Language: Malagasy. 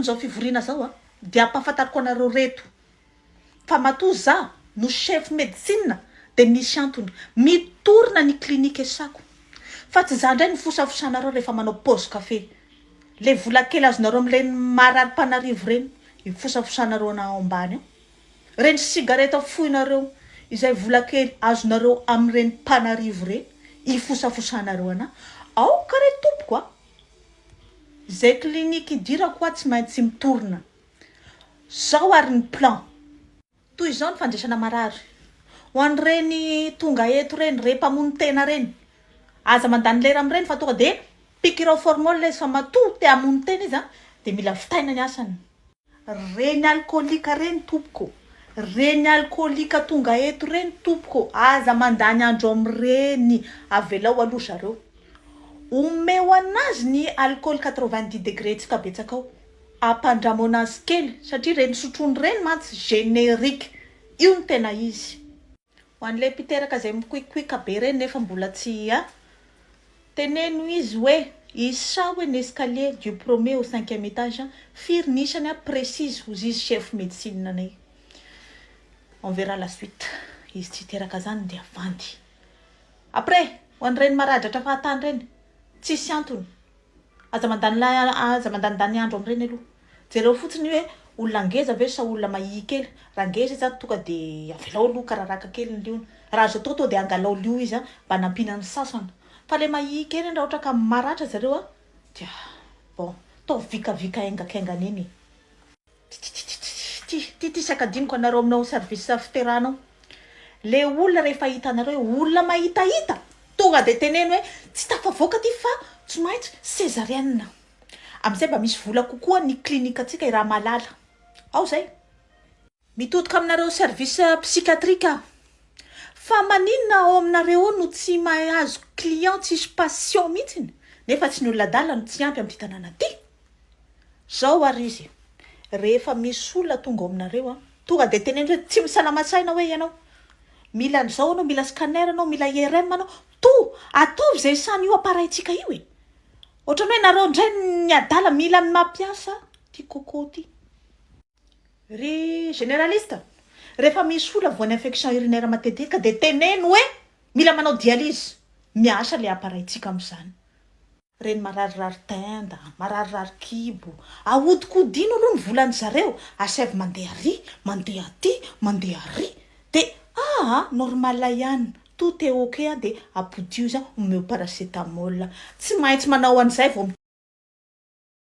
anton'izao fivoriana zao dia ampahafantariko anareo reto fa matoa za no chef médecine de misy antony mitorina ny klinika esako fa tsy za ndray ny fosafosanareo rehefa manao pause café le vola kely azonareo am'ireny marary-panarivo reny ifosafosanareo anao ambany reny sigareta foinareo izay vola kely azonareo am'ireny panarivo reny ifosafosanareo ana ao kare tompoko zay klinika idirako tsy maintsy mitorina zao ary ny plan toy izao ny fandraisana marary ho an'ireny tonga eto reny repamony tena reny aza mandany lera am'ireny fa tonga de pikirao formol le fa matoa te amony tena izy de mila vitaina ny asany reny alcoolique reny tompoko reny alcoolique tonga eto reny tompoko aza mandany andro am'ireny avelao aloha zareo omeo anazy ny alcool 90 degré tsy kabetsaka ao ampandramo anazy kely satria reny sotrony reny mantsy générique io ny tena izy ho an'le mpiteraka zay mikoikoika be reny nefa mbola tsy teneno izy hoe isa hoe l'escalier du premier au 5e étage firy nisany précise hozy izy chef médecine anay on verra la suite izy tsy teraka zany de avandy après ho an'ireny maradratra fahatany reny tsisy antony aza mandany andro am'ireny aloha jereo fotsiny hoe olona ngeza ve sa olona mahi kely raha ngeza izy tonga de avelao aloha kararaka kely ny liony raha azo atao de angalao lio izy mba nampinany sasana fa le mahi kely raha ohatra ka maratra zareo dia bon to vikavika engakaingana eny ty sakadiniko anareo aminao service fiteranao le olona rehefa hitanareo olona mahitahita tonga de teneno hoe tsy tafavoaka ty fa tsy maintsy césarienne am'izay mba misy vola kokoa ny klinika atsika i raha malala ao zay mitotoka aminareo service psychiatrique fa maninona ao aminareo no tsy mahazo client tsisy patient mihitsiny nefa tsy ny olona dala no tsy ampy amin'ny tanàna ty zao ary izy rehefa misy olona tonga ao aminareo tonga de teneno hoe tsy misalama-tsaina hoe ianao mila an'izao anao mila scanner anao mila IRM anao to ataovy zay sany io appareil-tsika io ohatrany hoe nareo ndray ny adala mila mampiasa ty coco ty ry généraliste rehefa misy olona voany infection urinaire matetika de teneno hoe mila manao dialyse miasa le appareil-tsika am'izany reny mararirary tenda mararirary kibo ahodikodino aloha ny volany zareo asevy mandeha ary mandeha aty mandeha ary de normal ihany tout est ok de apodio za omeo paracétamol tsy maintsy manao an'izay vao